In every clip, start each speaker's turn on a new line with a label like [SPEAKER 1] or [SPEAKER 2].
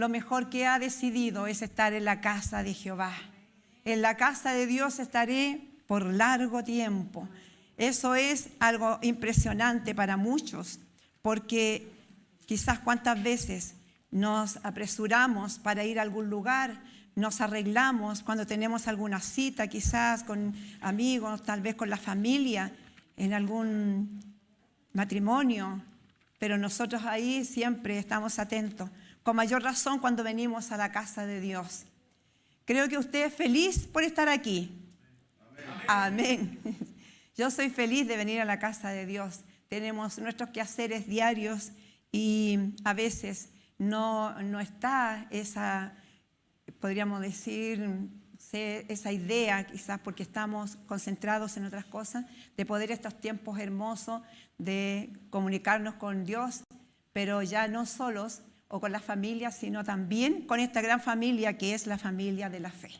[SPEAKER 1] lo mejor que ha decidido es estar en la casa de Jehová. En la casa de Dios estaré por largo tiempo. Eso es algo impresionante para muchos, porque quizás cuántas veces nos apresuramos para ir a algún lugar, nos arreglamos cuando tenemos alguna cita, quizás con amigos, tal vez con la familia, en algún matrimonio, pero nosotros ahí siempre estamos atentos, con mayor razón cuando venimos a la casa de Dios. Creo que usted es feliz por estar aquí. Amén. Yo soy feliz de venir a la casa de Dios. Tenemos nuestros quehaceres diarios y a veces no está esa, podríamos decir, esa idea, quizás porque estamos concentrados en otras cosas, de poder estos tiempos hermosos de comunicarnos con Dios, pero ya no solos o con la familia, sino también con esta gran familia que es la familia de la fe.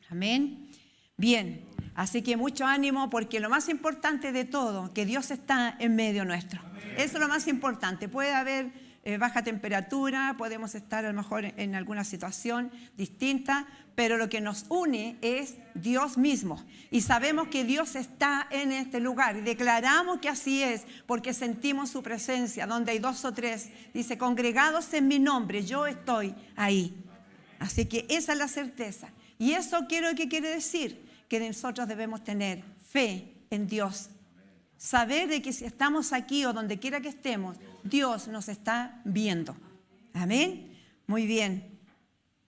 [SPEAKER 1] Amén. Bien, así que mucho ánimo, porque lo más importante de todo, que Dios está en medio nuestro. Eso es lo más importante. Puede haber baja temperatura, podemos estar a lo mejor en alguna situación distinta, pero lo que nos une es Dios mismo. Y sabemos que Dios está en este lugar y declaramos que así es, porque sentimos su presencia. Donde hay 2 o 3, dice, congregados en mi nombre, yo estoy ahí. Así que esa es la certeza. Y eso ¿qué quiere decir? Que nosotros debemos tener fe en Dios. Saber de que si estamos aquí o donde quiera que estemos, Dios nos está viendo. Amén. Muy bien.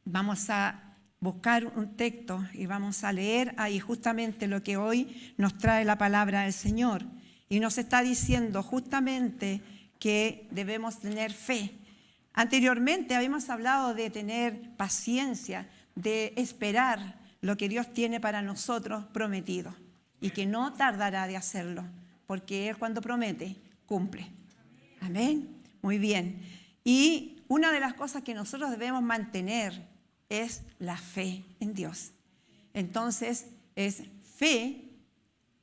[SPEAKER 1] Vamos a buscar un texto y vamos a leer ahí justamente lo que hoy nos trae la palabra del Señor. Y nos está diciendo justamente que debemos tener fe. Anteriormente habíamos hablado de tener paciencia, de esperar lo que Dios tiene para nosotros prometido y que no tardará de hacerlo, porque Él cuando promete, cumple. Amén. Muy bien. Y una de las cosas que nosotros debemos mantener es la fe en Dios. Entonces, es fe,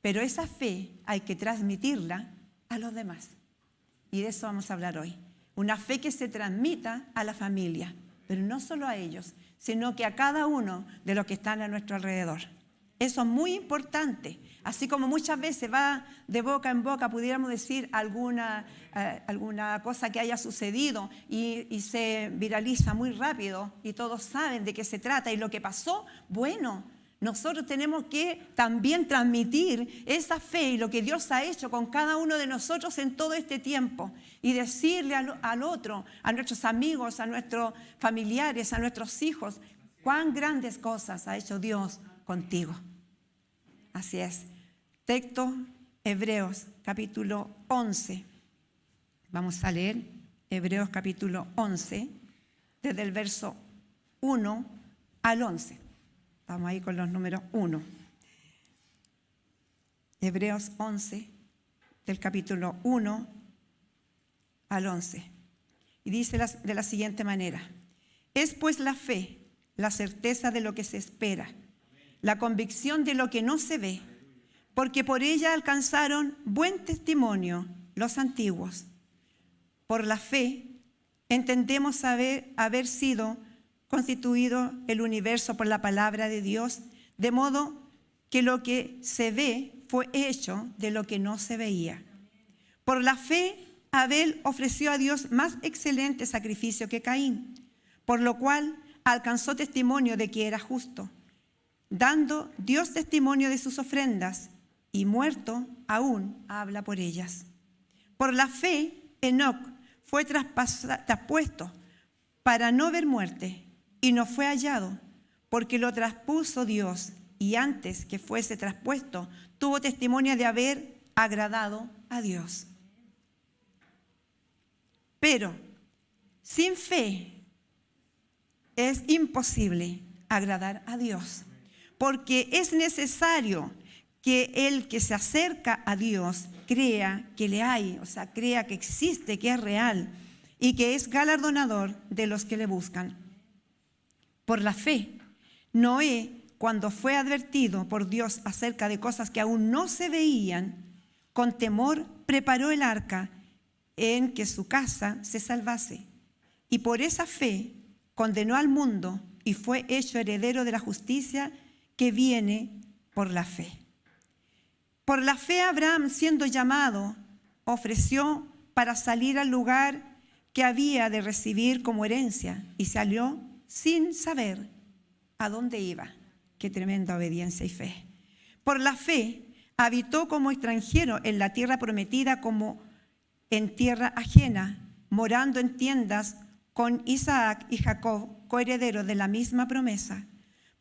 [SPEAKER 1] pero esa fe hay que transmitirla a los demás. Y de eso vamos a hablar hoy. Una fe que se transmita a la familia, pero no solo a ellos, sino que a cada uno de los que están a nuestro alrededor. Eso es muy importante. Así como muchas veces va de boca en boca, pudiéramos decir alguna cosa que haya sucedido y se viraliza muy rápido y todos saben de qué se trata y lo que pasó. Bueno, nosotros tenemos que también transmitir esa fe y lo que Dios ha hecho con cada uno de nosotros en todo este tiempo y decirle al otro, a nuestros amigos, a nuestros familiares, a nuestros hijos, cuán grandes cosas ha hecho Dios contigo. Así es. Texto, Hebreos capítulo 11. Vamos a leer Hebreos capítulo 11, desde el verso 1 al 11. Estamos ahí con los números 1. Hebreos 11, del capítulo 1 al 11. Y dice de la siguiente manera: es pues la fe, la certeza de lo que se espera, la convicción de lo que no se ve, porque por ella alcanzaron buen testimonio los antiguos. Por la fe entendemos haber sido constituido el universo por la palabra de Dios, de modo que lo que se ve fue hecho de lo que no se veía. Por la fe Abel ofreció a Dios más excelente sacrificio que Caín, por lo cual alcanzó testimonio de que era justo, dando Dios testimonio de sus ofrendas, y muerto aún habla por ellas. Por la fe, Enoc fue traspuesto para no ver muerte, y no fue hallado, porque lo traspuso Dios, y antes que fuese traspuesto, tuvo testimonio de haber agradado a Dios. Pero sin fe es imposible agradar a Dios, porque es necesario que el que se acerca a Dios crea que le hay, o sea, crea que existe, que es real y que es galardonador de los que le buscan. Por la fe, Noé, cuando fue advertido por Dios acerca de cosas que aún no se veían, con temor preparó el arca en que su casa se salvase. Y por esa fe condenó al mundo y fue hecho heredero de la justicia que viene por la fe. Por la fe Abraham, siendo llamado, ofreció para salir al lugar que había de recibir como herencia y salió sin saber a dónde iba. Qué tremenda obediencia y fe. Por la fe habitó como extranjero en la tierra prometida, como en tierra ajena, morando en tiendas con Isaac y Jacob, coherederos de la misma promesa,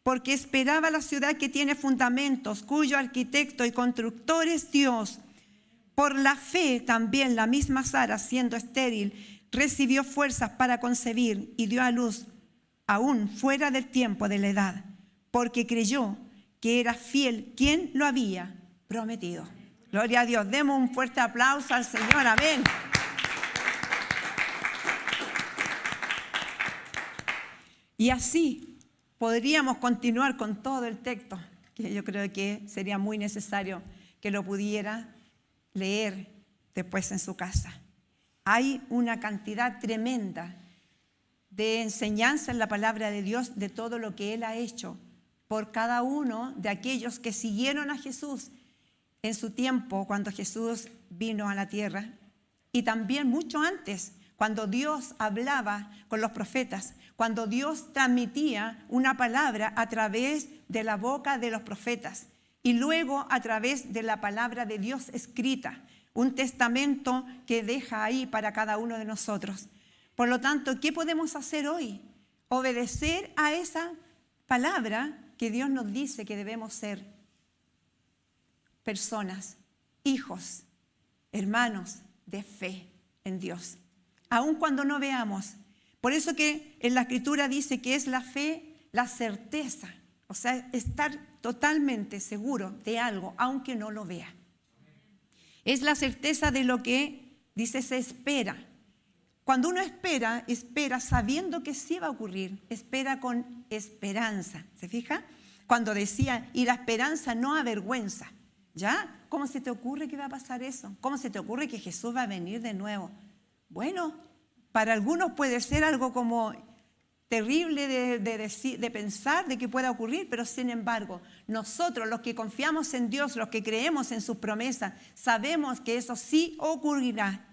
[SPEAKER 1] porque esperaba la ciudad que tiene fundamentos, cuyo arquitecto y constructor es Dios. Por la fe también la misma Sara, siendo estéril, recibió fuerzas para concebir y dio a luz aún fuera del tiempo de la edad, porque creyó que era fiel quien lo había prometido. Gloria a Dios. Demos un fuerte aplauso al Señor. Amén. Y así podríamos continuar con todo el texto, que yo creo que sería muy necesario que lo pudiera leer después en su casa. Hay una cantidad tremenda de enseñanza en la palabra de Dios de todo lo que Él ha hecho por cada uno de aquellos que siguieron a Jesús en su tiempo, cuando Jesús vino a la tierra, y también mucho antes, cuando Dios hablaba con los profetas, cuando Dios transmitía una palabra a través de la boca de los profetas y luego a través de la palabra de Dios escrita, un testamento que deja ahí para cada uno de nosotros. Por lo tanto, ¿qué podemos hacer hoy? Obedecer a esa palabra que Dios nos dice que debemos ser personas, hijos, hermanos de fe en Dios, aun cuando no veamos. Por eso que en la Escritura dice que es la fe, la certeza, o sea, estar totalmente seguro de algo, aunque no lo vea. Es la certeza de lo que, dice, se espera. Cuando uno espera, espera sabiendo que sí va a ocurrir, espera con esperanza. ¿Se fija? Cuando decía, y la esperanza no avergüenza. ¿Ya? ¿Cómo se te ocurre que va a pasar eso? ¿Cómo se te ocurre que Jesús va a venir de nuevo? Bueno, para algunos puede ser algo como terrible de pensar de que pueda ocurrir, pero sin embargo, nosotros los que confiamos en Dios, los que creemos en sus promesas, sabemos que eso sí ocurrirá.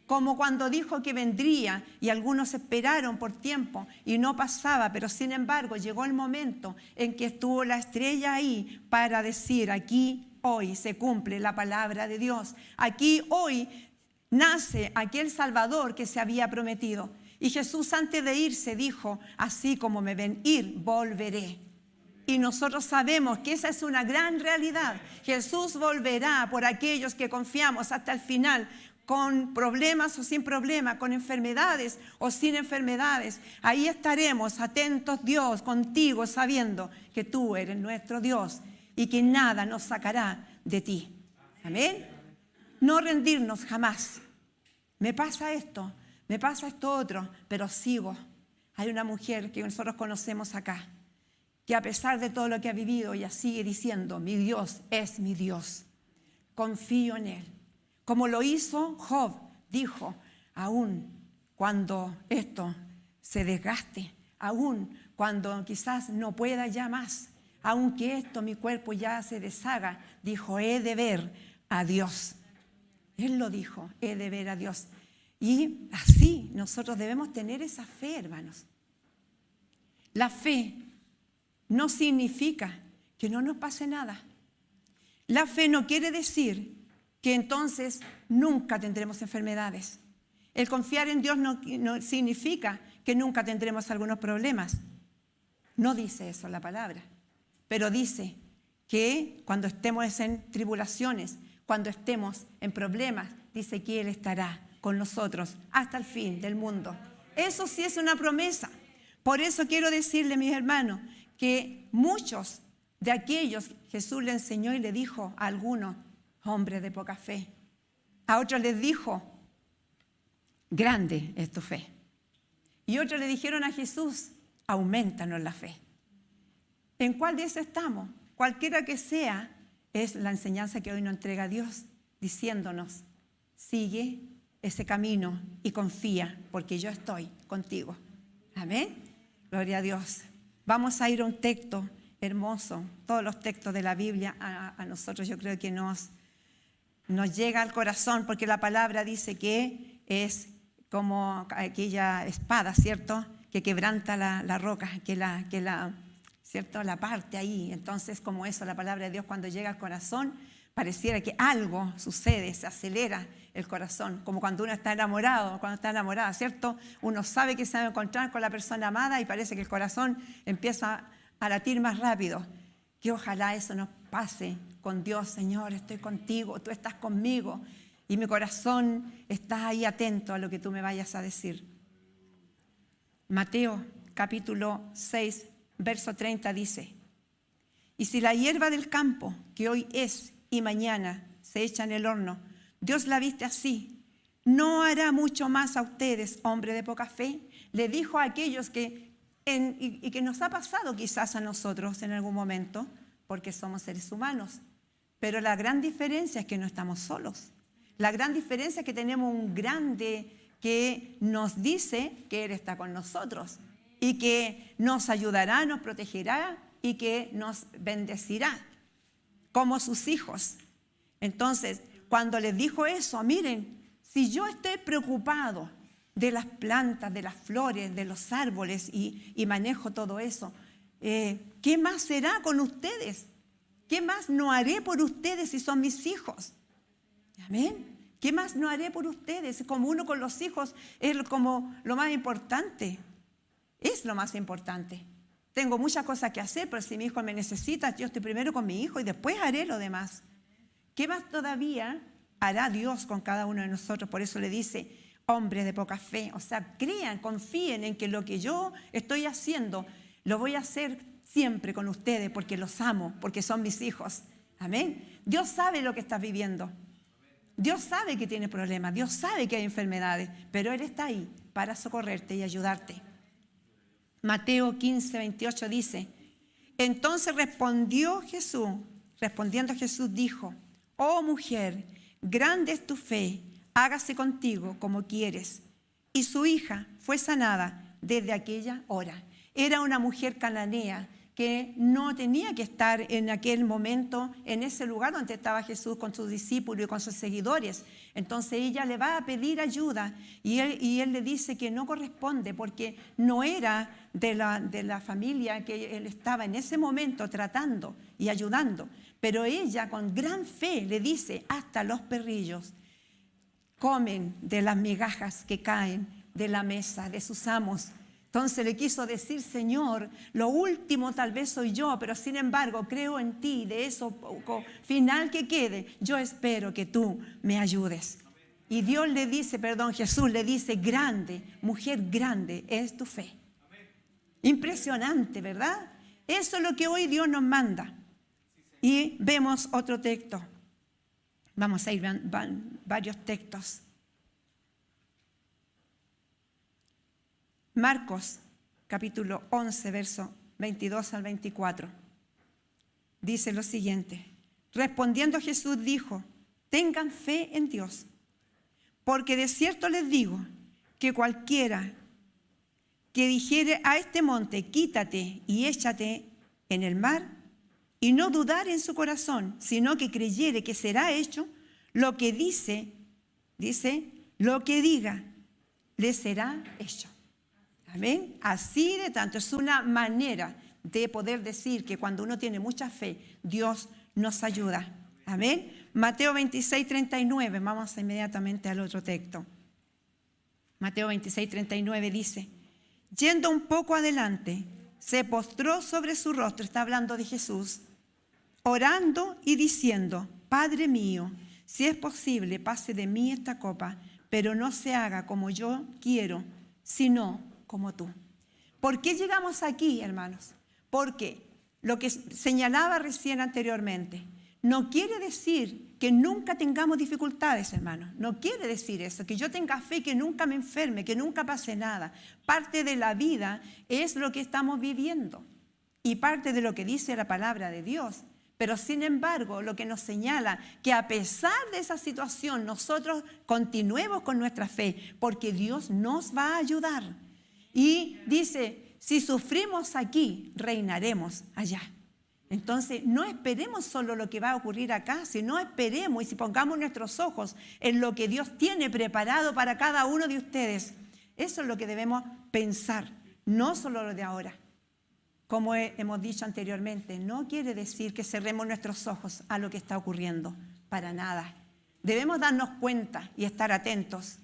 [SPEAKER 1] Como cuando dijo que vendría y algunos esperaron por tiempo y no pasaba, pero sin embargo llegó el momento en que estuvo la estrella ahí para decir, aquí hoy se cumple la palabra de Dios. Aquí hoy nace aquel Salvador que se había prometido. Y Jesús antes de irse dijo, así como me ven ir, volveré. Y nosotros sabemos que esa es una gran realidad. Jesús volverá por aquellos que confiamos hasta el final, con problemas o sin problemas, con enfermedades o sin enfermedades. Ahí estaremos atentos, Dios, contigo, sabiendo que tú eres nuestro Dios y que nada nos sacará de ti. Amén. No rendirnos jamás. Me pasa esto otro, pero sigo. Hay una mujer que nosotros conocemos acá, que a pesar de todo lo que ha vivido, ella sigue diciendo, mi Dios es mi Dios. Confío en Él. Como lo hizo Job, dijo, aún cuando esto se desgaste, aún cuando quizás no pueda ya más, aunque esto, mi cuerpo ya se deshaga, dijo, he de ver a Dios. Él lo dijo, he de ver a Dios. Y así nosotros debemos tener esa fe, hermanos. La fe no significa que no nos pase nada. La fe no quiere decir que entonces nunca tendremos enfermedades. El confiar en Dios no significa que nunca tendremos algunos problemas. No dice eso la palabra, pero dice que cuando estemos en tribulaciones, cuando estemos en problemas, dice que Él estará con nosotros hasta el fin del mundo. Eso sí es una promesa. Por eso quiero decirle, mis hermanos, que muchos de aquellos Jesús le enseñó y le dijo a algunos, hombres de poca fe. A otros les dijo, grande es tu fe. Y otros le dijeron a Jesús, aumentanos la fe. ¿En cuál de eso estamos? Cualquiera que sea, es la enseñanza que hoy nos entrega Dios, diciéndonos, sigue ese camino y confía, porque yo estoy contigo. Amén. Gloria a Dios. Vamos a ir a un texto hermoso. Todos los textos de la Biblia a nosotros yo creo que nos llega al corazón, porque la palabra dice que es como aquella espada, ¿cierto? Que quebranta la roca, ¿cierto? La parte ahí. Entonces, como eso, la palabra de Dios cuando llega al corazón, pareciera que algo sucede, se acelera el corazón, como cuando uno está enamorado, cuando está enamorada, ¿cierto? Uno sabe que se va a encontrar con la persona amada y parece que el corazón empieza a latir más rápido. Que ojalá eso nos pase con Dios. Señor, estoy contigo, tú estás conmigo y mi corazón está ahí atento a lo que tú me vayas a decir. Mateo capítulo 6, verso 30 dice: y si la hierba del campo, que hoy es y mañana se echa en el horno, Dios la viste así, ¿no hará mucho más a ustedes, hombre de poca fe? Le dijo a aquellos que nos ha pasado quizás a nosotros en algún momento, porque somos seres humanos. Pero la gran diferencia es que no estamos solos. La gran diferencia es que tenemos un grande que nos dice que Él está con nosotros y que nos ayudará, nos protegerá y que nos bendecirá como sus hijos. Entonces, cuando les dijo eso, miren, si yo estoy preocupado de las plantas, de las flores, de los árboles y manejo todo eso, ¿qué más será con ustedes? ¿Qué más no haré por ustedes si son mis hijos? Amén. ¿Qué más no haré por ustedes? Como uno con los hijos es como lo más importante. Es lo más importante. Tengo muchas cosas que hacer, pero si mi hijo me necesita, yo estoy primero con mi hijo y después haré lo demás. ¿Qué más todavía hará Dios con cada uno de nosotros? Por eso le dice, hombres de poca fe. O sea, crean, confíen en que lo que yo estoy haciendo, lo voy a hacer siempre con ustedes porque los amo, porque son mis hijos. Amén. Dios sabe lo que estás viviendo. Dios sabe que tienes problemas. Dios sabe que hay enfermedades, pero Él está ahí para socorrerte y ayudarte. Mateo 15, 28 dice, entonces respondiendo Jesús dijo, oh mujer, grande es tu fe, hágase contigo como quieres. Y su hija fue sanada desde aquella hora. Era una mujer cananea que no tenía que estar en aquel momento en ese lugar donde estaba Jesús con sus discípulos y con sus seguidores. Entonces ella le va a pedir ayuda y él le dice que no corresponde porque no era de la familia que él estaba en ese momento tratando y ayudando. Pero ella con gran fe le dice, hasta los perrillos comen de las migajas que caen de la mesa de sus amos. Entonces le quiso decir, Señor, lo último tal vez soy yo, pero sin embargo creo en ti, de eso poco final que quede, yo espero que tú me ayudes. Y Dios le dice, Jesús le dice, grande, mujer grande es tu fe. Impresionante, ¿verdad? Eso es lo que hoy Dios nos manda. Y vemos otro texto. Vamos a ir varios textos. Marcos, capítulo 11, verso 22 al 24. Dice lo siguiente. Respondiendo Jesús dijo, tengan fe en Dios, porque de cierto les digo que cualquiera que dijere a este monte, quítate y échate en el mar, y no dudar en su corazón, sino que creyere que será hecho, lo que dice, lo que diga, le será hecho. Amén. Así de tanto, es una manera de poder decir que cuando uno tiene mucha fe, Dios nos ayuda. Amén. Mateo 26, 39, vamos inmediatamente al otro texto. Mateo 26, 39 dice, yendo un poco adelante, se postró sobre su rostro, está hablando de Jesús, orando y diciendo, Padre mío, si es posible, pase de mí esta copa, pero no se haga como yo quiero, sino como tú. ¿Por qué llegamos aquí, hermanos? Porque lo que señalaba recién anteriormente, no quiere decir que nunca tengamos dificultades, hermanos. No quiere decir eso, que yo tenga fe, que nunca me enferme, que nunca pase nada. Parte de la vida es lo que estamos viviendo y parte de lo que dice la palabra de Dios. Pero sin embargo, lo que nos señala que a pesar de esa situación, nosotros continuemos con nuestra fe, porque Dios nos va a ayudar. Y dice, si sufrimos aquí, reinaremos allá. Entonces, no esperemos solo lo que va a ocurrir acá, sino esperemos y si pongamos nuestros ojos en lo que Dios tiene preparado para cada uno de ustedes. Eso es lo que debemos pensar, no solo lo de ahora. Como hemos dicho anteriormente, no quiere decir que cerremos nuestros ojos a lo que está ocurriendo, para nada. Debemos darnos cuenta y estar atentos,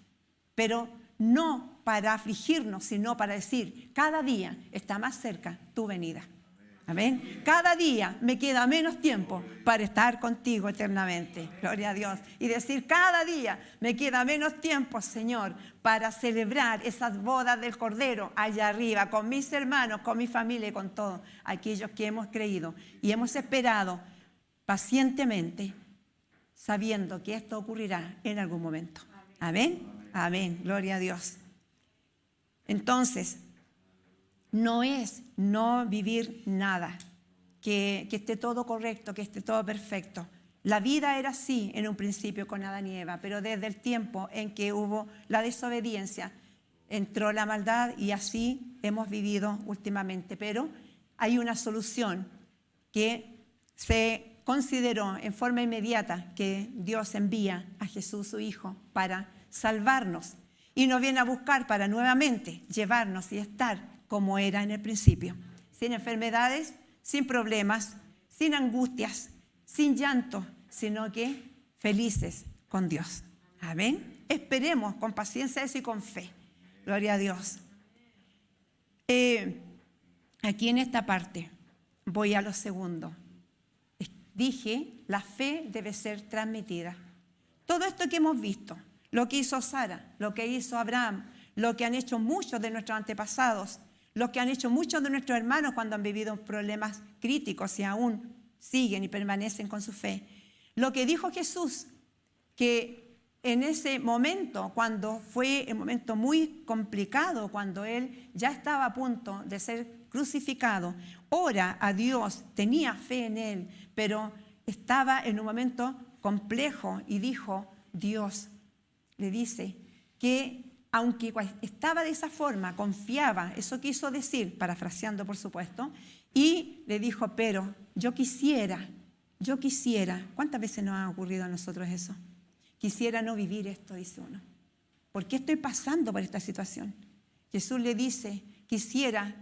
[SPEAKER 1] pero no para afligirnos, sino para decir, cada día está más cerca tu venida. Amén. Cada día me queda menos tiempo para estar contigo eternamente. Gloria a Dios. Y decir, cada día me queda menos tiempo, Señor, para celebrar esas bodas del Cordero allá arriba, con mis hermanos, con mi familia y con todos aquellos que hemos creído y hemos esperado pacientemente, sabiendo que esto ocurrirá en algún momento. Amén. Amén. Gloria a Dios. Entonces, no es no vivir nada, que esté todo correcto, que esté todo perfecto. La vida era así en un principio con Adán y Eva, pero desde el tiempo en que hubo la desobediencia, entró la maldad y así hemos vivido últimamente. Pero hay una solución que se consideró en forma inmediata, que Dios envía a Jesús su Hijo para salvarnos y nos viene a buscar para nuevamente llevarnos y estar como era en el principio, sin enfermedades, sin problemas, sin angustias, sin llanto, sino que felices con Dios. Amén. Esperemos con paciencia eso y con fe. Gloria a Dios. Aquí en esta parte voy a lo segundo. Dije, la fe debe ser transmitida. Todo esto que hemos visto, lo que hizo Sara, lo que hizo Abraham, lo que han hecho muchos de nuestros antepasados, lo que han hecho muchos de nuestros hermanos cuando han vivido problemas críticos y aún siguen y permanecen con su fe. Lo que dijo Jesús, que en ese momento, cuando fue un momento muy complicado, cuando Él ya estaba a punto de ser crucificado, ora a Dios, tenía fe en Él, pero estaba en un momento complejo y dijo, Dios le dice que aunque estaba de esa forma, confiaba, eso quiso decir, parafraseando por supuesto, y le dijo, pero yo quisiera, ¿cuántas veces nos ha ocurrido a nosotros eso? Quisiera no vivir esto, dice uno. ¿Por qué estoy pasando por esta situación? Jesús le dice, quisiera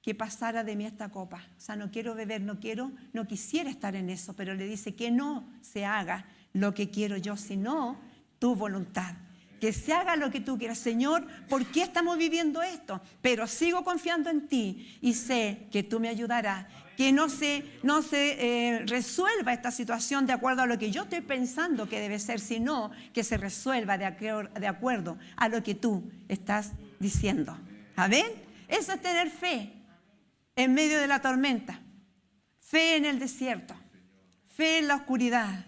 [SPEAKER 1] que pasara de mí esta copa. O sea, no quiero beber, no quisiera estar en eso, pero le dice que no se haga lo que quiero yo, sino tu voluntad. Que se haga lo que tú quieras. Señor, ¿por qué estamos viviendo esto? Pero sigo confiando en ti y sé que tú me ayudarás. Que no se resuelva esta situación de acuerdo a lo que yo estoy pensando que debe ser, sino que se resuelva de acuerdo a lo que tú estás diciendo. ¿Amén? Eso es tener fe en medio de la tormenta, fe en el desierto, fe en la oscuridad,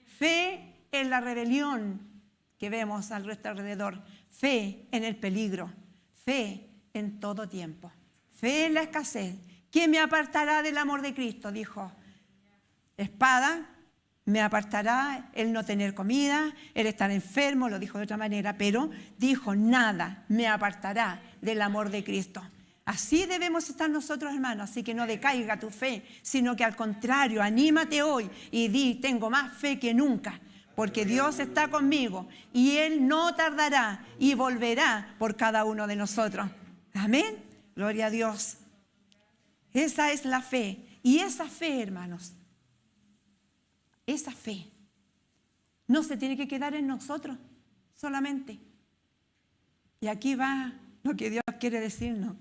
[SPEAKER 1] fe en la rebelión que vemos a nuestro alrededor, fe en el peligro, fe en todo tiempo, fe en la escasez. ¿Quién me apartará del amor de Cristo? Dijo, espada, me apartará el no tener comida, el estar enfermo, lo dijo de otra manera, pero dijo, nada me apartará del amor de Cristo. Así debemos estar nosotros, hermanos, así que no decaiga tu fe, sino que al contrario, anímate hoy y di, tengo más fe que nunca, porque Dios está conmigo y Él no tardará y volverá por cada uno de nosotros. Amén. Gloria a Dios. Esa es la fe. Y esa fe, hermanos, esa fe no se tiene que quedar en nosotros solamente. Y aquí va lo que Dios quiere decirnos.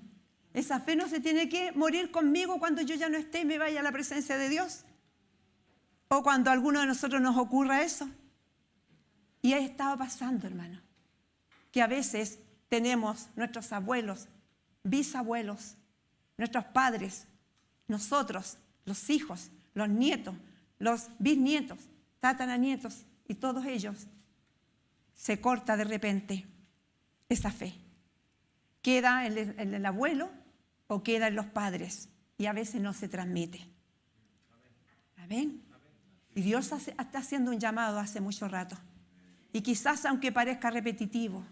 [SPEAKER 1] Esa fe no se tiene que morir conmigo cuando yo ya no esté y me vaya a la presencia de Dios. O cuando a alguno de nosotros nos ocurra eso. Y ha estado pasando, hermano, que a veces tenemos nuestros abuelos, bisabuelos, nuestros padres, nosotros, los hijos, los nietos, los bisnietos, tataranietos y todos ellos, se corta de repente esa fe. Queda en el abuelo o queda en los padres y a veces no se transmite. Amén. Y Dios está haciendo un llamado hace mucho rato. Y quizás aunque parezca repetitivo,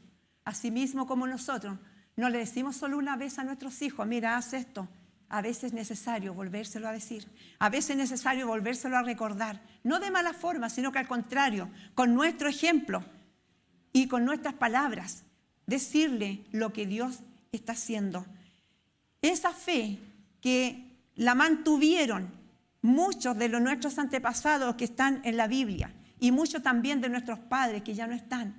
[SPEAKER 1] así mismo como nosotros No le decimos solo una vez a nuestros hijos, mira, haz esto. A veces es necesario volvérselo a decir. A veces es necesario volvérselo a recordar. No de mala forma, sino que al contrario, con nuestro ejemplo y con nuestras palabras, decirle lo que Dios está haciendo. Esa fe que la mantuvieron muchos de nuestros antepasados que están en la Biblia y muchos también de nuestros padres que ya no están.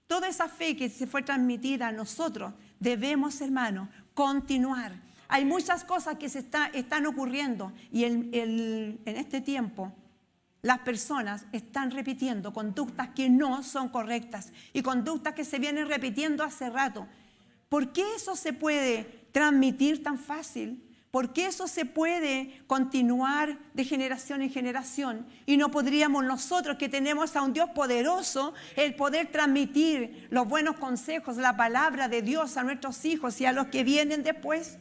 [SPEAKER 1] Toda esa fe que se fue transmitida a nosotros, debemos, hermanos, continuar. Hay muchas cosas que están ocurriendo y en este tiempo las personas están repitiendo conductas que no son correctas y conductas que se vienen repitiendo hace rato. ¿Por qué eso se puede transmitir tan fácil? ¿Por qué eso se puede continuar de generación en generación? Y no podríamos nosotros, que tenemos a un Dios poderoso, el poder transmitir los buenos consejos, la palabra de Dios a nuestros hijos y a los que vienen después.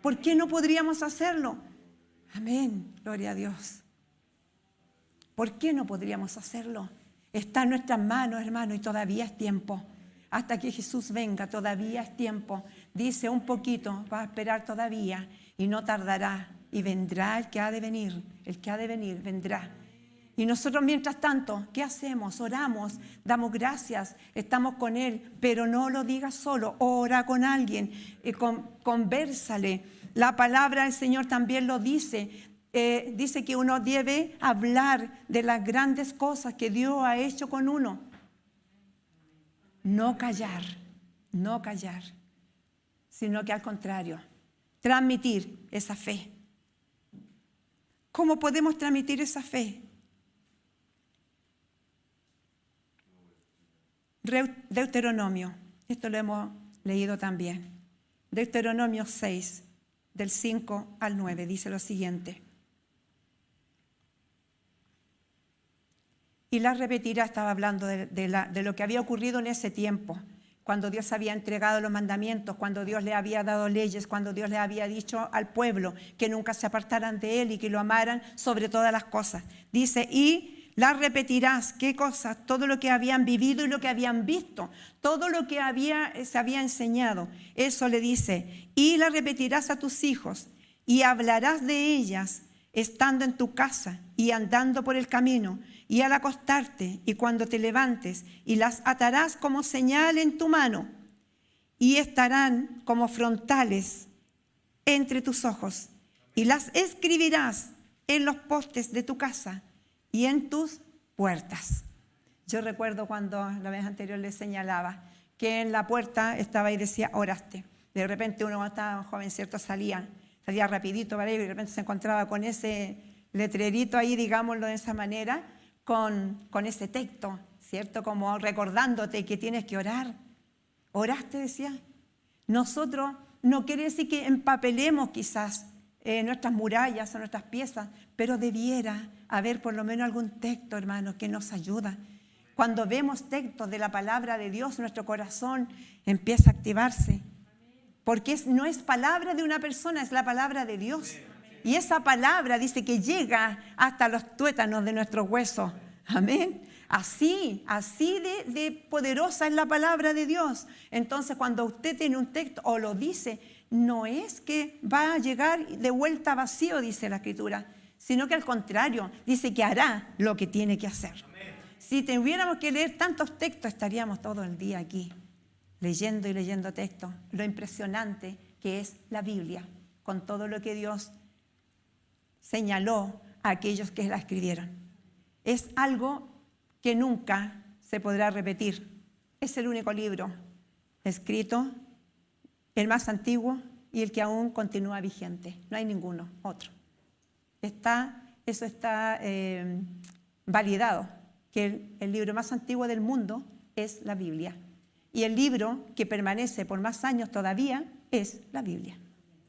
[SPEAKER 1] ¿Por qué no podríamos hacerlo? Amén, gloria a Dios. ¿Por qué no podríamos hacerlo? Está en nuestras manos, hermano, y todavía es tiempo. Hasta que Jesús venga, todavía es tiempo. Dice un poquito, va a esperar todavía y no tardará. Y vendrá el que ha de venir, vendrá. Y nosotros mientras tanto, ¿qué hacemos? Oramos, damos gracias, estamos con Él, pero no lo digas solo, ora con alguien, convérsale. La palabra del Señor también lo dice. Dice que uno debe hablar de las grandes cosas que Dios ha hecho con uno. No callar, sino que al contrario, transmitir esa fe. ¿Cómo podemos transmitir esa fe? Deuteronomio, esto lo hemos leído también. Deuteronomio 6, del 5 al 9, dice lo siguiente. Y la repetirá, estaba hablando de lo que había ocurrido en ese tiempo, cuando Dios había entregado los mandamientos, cuando Dios le había dado leyes, cuando Dios le había dicho al pueblo que nunca se apartaran de Él y que lo amaran sobre todas las cosas. Dice, y la repetirás, ¿qué cosas? Todo lo que habían vivido y lo que habían visto, todo lo que se había enseñado. Eso le dice, y la repetirás a tus hijos y hablarás de ellas estando en tu casa y andando por el camino, y al acostarte y cuando te levantes, y las atarás como señal en tu mano, y estarán como frontales entre tus ojos, y las escribirás en los postes de tu casa y en tus puertas. Yo recuerdo cuando la vez anterior les señalaba que en la puerta estaba y decía, oraste. De repente uno estaba joven, ¿cierto? Salía rapidito para ir y de repente se encontraba con ese letrerito ahí, digámoslo de esa manera, con ese texto, ¿cierto? Como recordándote que tienes que orar. ¿Oraste? Decía. Nosotros, no quiere decir que empapelemos quizás nuestras murallas o nuestras piezas, pero debiera haber por lo menos algún texto, hermanos, que nos ayuda. Cuando vemos textos de la palabra de Dios, nuestro corazón empieza a activarse. Porque no es palabra de una persona, es la palabra de Dios. Y esa palabra dice que llega hasta los tuétanos de nuestros huesos. Amén. Así de poderosa es la palabra de Dios. Entonces, cuando usted tiene un texto o lo dice, no es que va a llegar de vuelta vacío, dice la Escritura, sino que al contrario, dice que hará lo que tiene que hacer. Si tuviéramos que leer tantos textos, estaríamos todo el día aquí, leyendo y leyendo textos. Lo impresionante que es la Biblia, con todo lo que Dios señaló a aquellos que la escribieron. Es algo que nunca se podrá repetir. Es el único libro escrito, el más antiguo y el que aún continúa vigente. No hay ninguno otro. Eso está validado, que el libro más antiguo del mundo es la Biblia. Y el libro que permanece por más años todavía es la Biblia.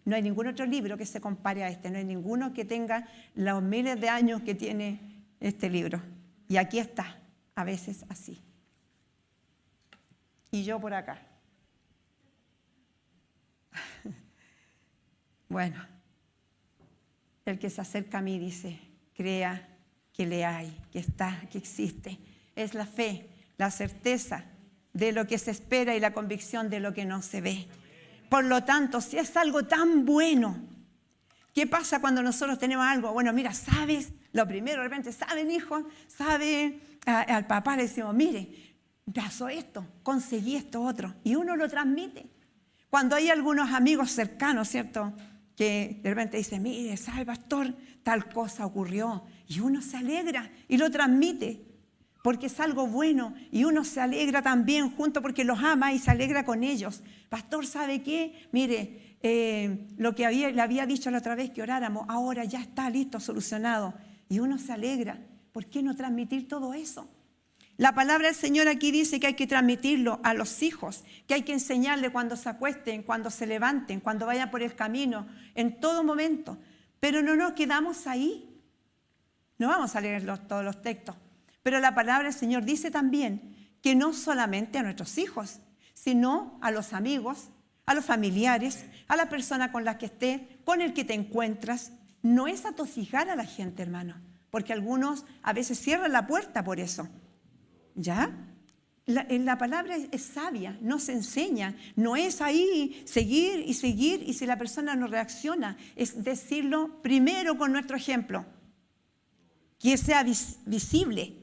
[SPEAKER 1] No hay ningún otro libro que se compare a este, no hay ninguno que tenga los miles de años que tiene este libro. Y aquí está, a veces así. Y yo por acá. Bueno, el que se acerca a mí dice, crea que le hay, que está, que existe. Es la fe, la certeza de lo que se espera y la convicción de lo que no se ve. Por lo tanto, si es algo tan bueno, ¿qué pasa cuando nosotros tenemos algo? Bueno, mira, ¿sabes? Lo primero, de repente, ¿saben, hijo? ¿Sabe? Al papá le decimos, mire, pasó esto, conseguí esto otro. Y uno lo transmite. Cuando hay algunos amigos cercanos, ¿cierto? Que de repente dicen, mire, ¿sabe, pastor? Tal cosa ocurrió. Y uno se alegra y lo transmite. Porque es algo bueno y uno se alegra también junto porque los ama y se alegra con ellos. Pastor, ¿sabe qué? Mire, lo que le había dicho la otra vez que oráramos, ahora ya está listo, solucionado. Y uno se alegra. ¿Por qué no transmitir todo eso? La palabra del Señor aquí dice que hay que transmitirlo a los hijos, que hay que enseñarle cuando se acuesten, cuando se levanten, cuando vayan por el camino, en todo momento. Pero no nos quedamos ahí. No vamos a leer todos los textos. Pero la palabra del Señor dice también que no solamente a nuestros hijos, sino a los amigos, a los familiares, a la persona con la que estés, con el que te encuentras. No es atosigar a la gente, hermano, porque algunos a veces cierran la puerta por eso. ¿Ya? La palabra es sabia, nos enseña, no es ahí seguir, y si la persona no reacciona, es decirlo primero con nuestro ejemplo, que sea visible.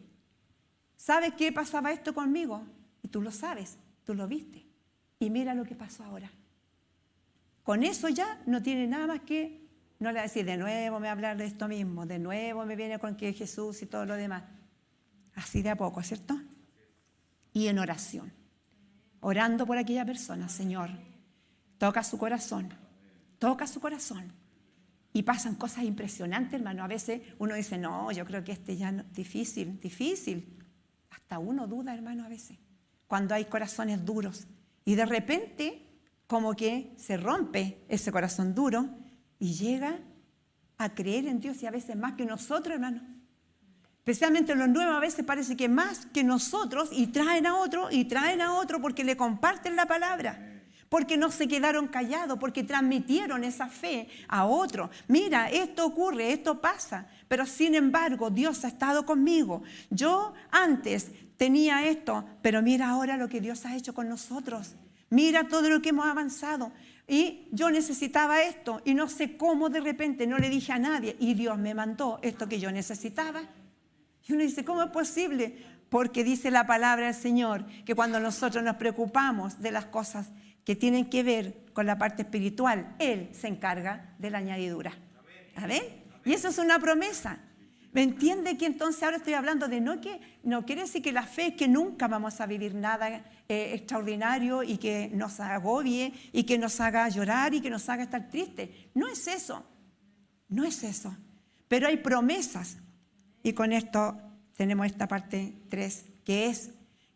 [SPEAKER 1] ¿Sabes qué pasaba esto conmigo? Y tú lo sabes, tú lo viste. Y mira lo que pasó ahora. Con eso ya no tiene nada más que, no le va a decir de nuevo me va a hablar de esto mismo, de nuevo me viene con que Jesús y todo lo demás. Así de a poco, ¿cierto? Y en oración, orando por aquella persona, Señor, toca su corazón. Y pasan cosas impresionantes, hermano. A veces uno dice, no, yo creo que ya no, difícil. Hasta uno duda, hermano, a veces, cuando hay corazones duros. Y de repente, como que se rompe ese corazón duro y llega a creer en Dios y a veces más que nosotros, hermano. Especialmente los nuevos a veces parece que más que nosotros y traen a otro porque le comparten la palabra. Porque no se quedaron callados, porque transmitieron esa fe a otro. Mira, esto ocurre, esto pasa, pero sin embargo Dios ha estado conmigo. Yo antes tenía esto, pero mira ahora lo que Dios ha hecho con nosotros. Mira todo lo que hemos avanzado. Y yo necesitaba esto y no sé cómo de repente no le dije a nadie y Dios me mandó esto que yo necesitaba. Y uno dice, ¿cómo es posible? Porque dice la palabra del Señor que cuando nosotros nos preocupamos de las cosas que tienen que ver con la parte espiritual, Él se encarga de la añadidura. ¿Amén? Y eso es una promesa. ¿Me entiende que entonces ahora estoy hablando de no quiere decir que la fe es que nunca vamos a vivir nada extraordinario y que nos agobie y que nos haga llorar y que nos haga estar tristes? No es eso. Pero hay promesas. Y con esto tenemos esta parte 3, que es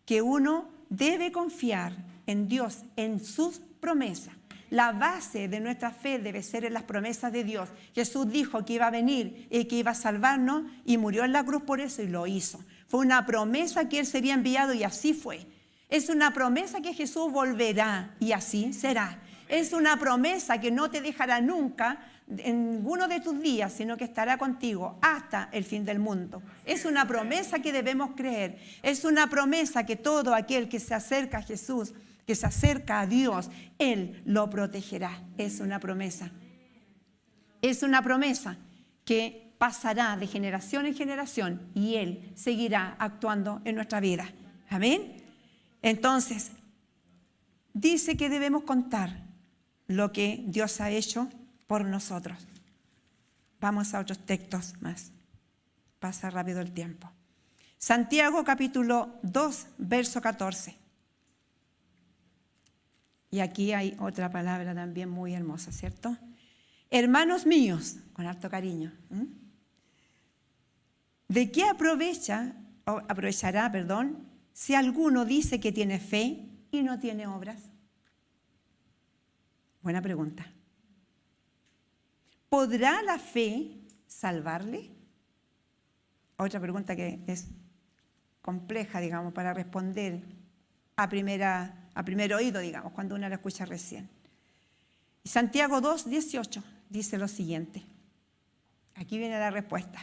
[SPEAKER 1] que uno debe confiar en Dios, en sus promesas. La base de nuestra fe debe ser en las promesas de Dios. Jesús dijo que iba a venir y que iba a salvarnos y murió en la cruz por eso y lo hizo. Fue una promesa que Él sería enviado y así fue. Es una promesa que Jesús volverá y así será. Es una promesa que no te dejará nunca en ninguno de tus días, sino que estará contigo hasta el fin del mundo. Es una promesa que debemos creer. Es una promesa que todo aquel que se acerca a Jesús, que se acerca a Dios, Él lo protegerá. Es una promesa. Es una promesa que pasará de generación en generación y Él seguirá actuando en nuestra vida. Amén. Entonces, dice que debemos contar lo que Dios ha hecho por nosotros. Vamos a otros textos más. Pasa rápido el tiempo. Santiago capítulo 2, verso 14. Y aquí hay otra palabra también muy hermosa, ¿cierto? Hermanos míos, con harto cariño. ¿De qué aprovechará, si alguno dice que tiene fe y no tiene obras? Buena pregunta. ¿Podrá la fe salvarle? Otra pregunta que es compleja, digamos, para responder a primer oído, digamos, cuando uno la escucha recién. Y Santiago 2, 18 dice lo siguiente. Aquí viene la respuesta.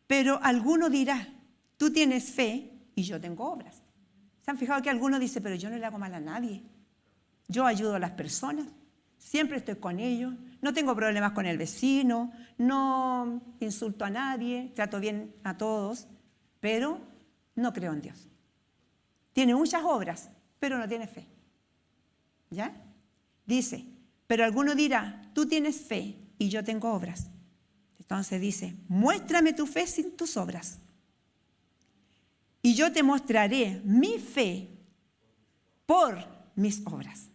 [SPEAKER 1] Pero alguno dirá, tú tienes fe y yo tengo obras. ¿Se han fijado que alguno dice, pero yo no le hago mal a nadie? Yo ayudo a las personas, siempre estoy con ellos, no tengo problemas con el vecino, no insulto a nadie, trato bien a todos, pero no creo en Dios. Tiene muchas obras, pero no tiene fe. ¿Ya? Dice, pero alguno dirá, tú tienes fe y yo tengo obras. Entonces dice, muéstrame tu fe sin tus obras. Y yo te mostraré mi fe por mis obras.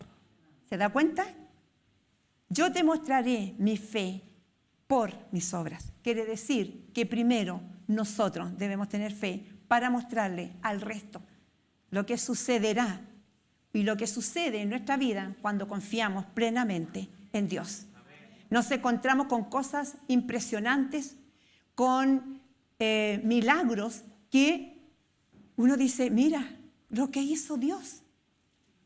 [SPEAKER 1] ¿Se da cuenta? Yo te mostraré mi fe por mis obras. Quiere decir que primero nosotros debemos tener fe para mostrarle al resto lo que sucederá y lo que sucede en nuestra vida cuando confiamos plenamente en Dios. Nos encontramos con cosas impresionantes, con milagros que uno dice, mira lo que hizo Dios.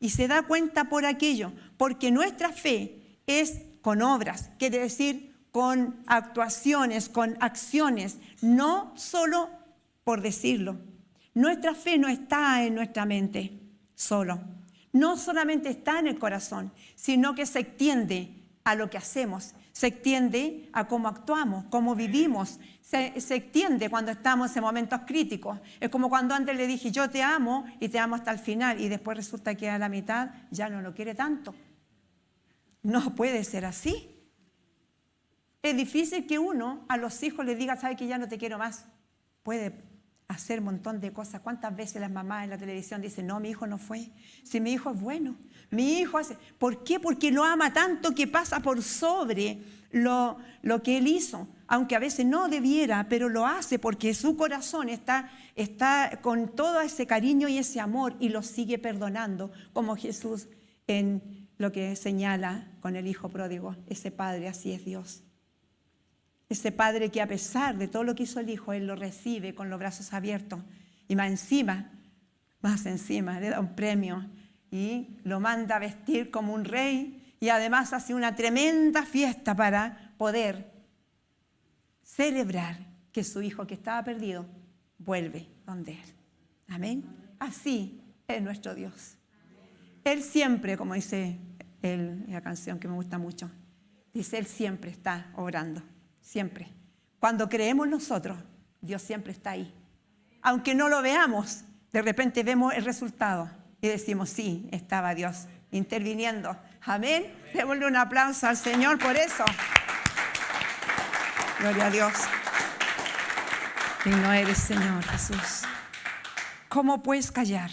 [SPEAKER 1] Y se da cuenta por aquello, porque nuestra fe es con obras, quiere decir con actuaciones, con acciones, no solo por decirlo. Nuestra fe no está en nuestra mente solo, no solamente está en el corazón, sino que se extiende a lo que hacemos, se extiende a cómo actuamos, cómo vivimos, se extiende cuando estamos en momentos críticos. Es como cuando antes le dije, yo te amo y te amo hasta el final, y después resulta que a la mitad ya no lo quiere tanto. No puede ser así. Es difícil que uno a los hijos les diga, ¿sabe que ya no te quiero más? Puede hacer un montón de cosas. ¿Cuántas veces las mamás en la televisión dicen, no, mi hijo no fue? Si mi hijo es bueno, mi hijo hace... ¿Por qué? Porque lo ama tanto que pasa por sobre lo que él hizo. Aunque a veces no debiera, pero lo hace porque su corazón está con todo ese cariño y ese amor y lo sigue perdonando, como Jesús en lo que señala con el hijo pródigo. Ese padre, así es Dios. Ese padre que a pesar de todo lo que hizo el hijo, él lo recibe con los brazos abiertos y más encima, le da un premio y lo manda a vestir como un rey y además hace una tremenda fiesta para poder celebrar que su hijo que estaba perdido vuelve donde él. Amén. Así es nuestro Dios. Él siempre, como dice la canción que me gusta mucho, dice, Él siempre está obrando. Siempre. Cuando creemos nosotros, Dios siempre está ahí. Aunque no lo veamos, de repente vemos el resultado y decimos, sí, estaba Dios interviniendo. Amén. Démosle un aplauso al Señor por eso. Gloria a Dios. Digno eres, Señor Jesús. ¿Cómo puedes callar?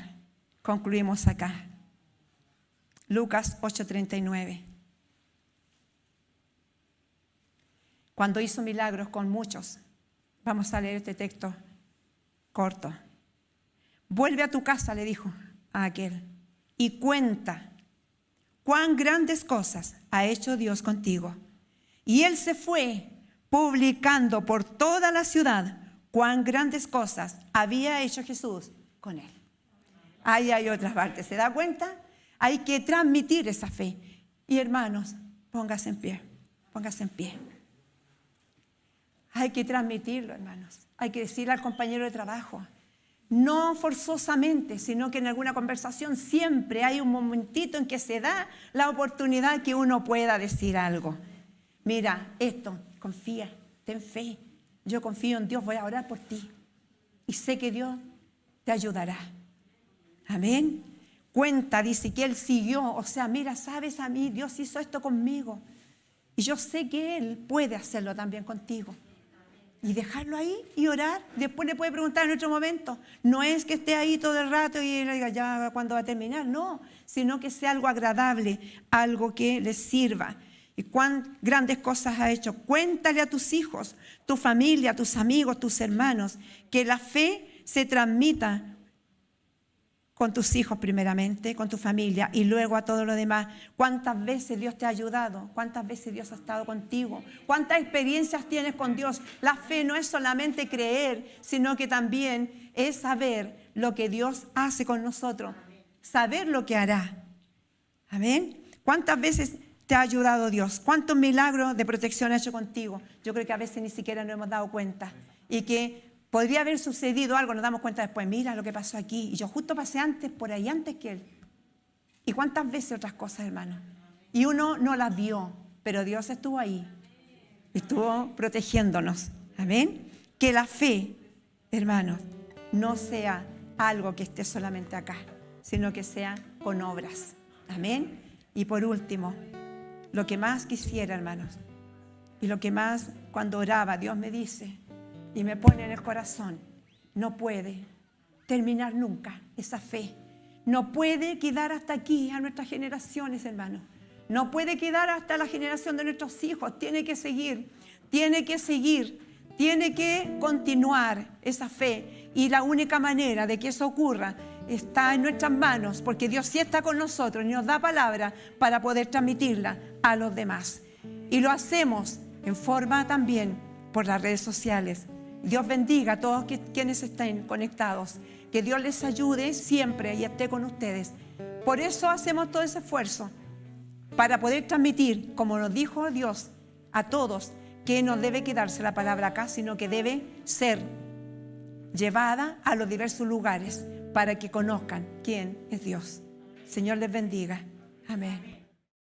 [SPEAKER 1] Concluimos acá. Lucas 8:39. Cuando hizo milagros con muchos. Vamos a leer este texto corto. Vuelve a tu casa, le dijo a aquel, y cuenta cuán grandes cosas ha hecho Dios contigo. Y él se fue publicando por toda la ciudad cuán grandes cosas había hecho Jesús con él. Ahí hay otras partes, ¿se da cuenta? Hay que transmitir esa fe. Y hermanos, póngase en pie, póngase en pie. Hay que transmitirlo, hermanos. Hay que decirle al compañero de trabajo. No forzosamente, sino que en alguna conversación siempre hay un momentito en que se da la oportunidad que uno pueda decir algo. Mira, esto, confía, ten fe. Yo confío en Dios, voy a orar por ti. Y sé que Dios te ayudará. Amén. Cuenta, dice que Él siguió. O sea, mira, sabes a mí, Dios hizo esto conmigo. Y yo sé que Él puede hacerlo también contigo. Y dejarlo ahí y orar. Después le puede preguntar en otro momento. No es que esté ahí todo el rato y le diga ya cuándo va a terminar. No, sino que sea algo agradable, algo que les sirva. Y cuán grandes cosas ha hecho. Cuéntale a tus hijos, tu familia, tus amigos, tus hermanos, que la fe se transmita con tus hijos primeramente, con tu familia y luego a todo lo demás. ¿Cuántas veces Dios te ha ayudado? ¿Cuántas veces Dios ha estado contigo? ¿Cuántas experiencias tienes con Dios? La fe no es solamente creer, sino que también es saber lo que Dios hace con nosotros, saber lo que hará. Amén. ¿Cuántas veces te ha ayudado Dios? ¿Cuántos milagros de protección ha hecho contigo? Yo creo que a veces ni siquiera nos hemos dado cuenta y que podría haber sucedido algo, nos damos cuenta después, mira lo que pasó aquí. Y yo justo pasé por ahí antes que él. ¿Y cuántas veces otras cosas, hermano? Y uno no las vio, pero Dios estuvo ahí. Estuvo protegiéndonos. Amén. Que la fe, hermanos, no sea algo que esté solamente acá, sino que sea con obras. Amén. Y por último, lo que más quisiera, hermanos, y lo que más cuando oraba Dios me dice y me pone en el corazón, no puede terminar nunca esa fe. No puede quedar hasta aquí a nuestras generaciones, hermanos. No puede quedar hasta la generación de nuestros hijos. Tiene que seguir, tiene que seguir, tiene que continuar esa fe. Y la única manera de que eso ocurra está en nuestras manos, porque Dios sí está con nosotros y nos da palabra para poder transmitirla a los demás. Y lo hacemos en forma también por las redes sociales. Dios bendiga a todos quienes estén conectados. Que Dios les ayude siempre y esté con ustedes. Por eso hacemos todo ese esfuerzo, para poder transmitir, como nos dijo Dios, a todos, que no debe quedarse la palabra acá, sino que debe ser llevada a los diversos lugares para que conozcan quién es Dios. Señor les bendiga. Amén.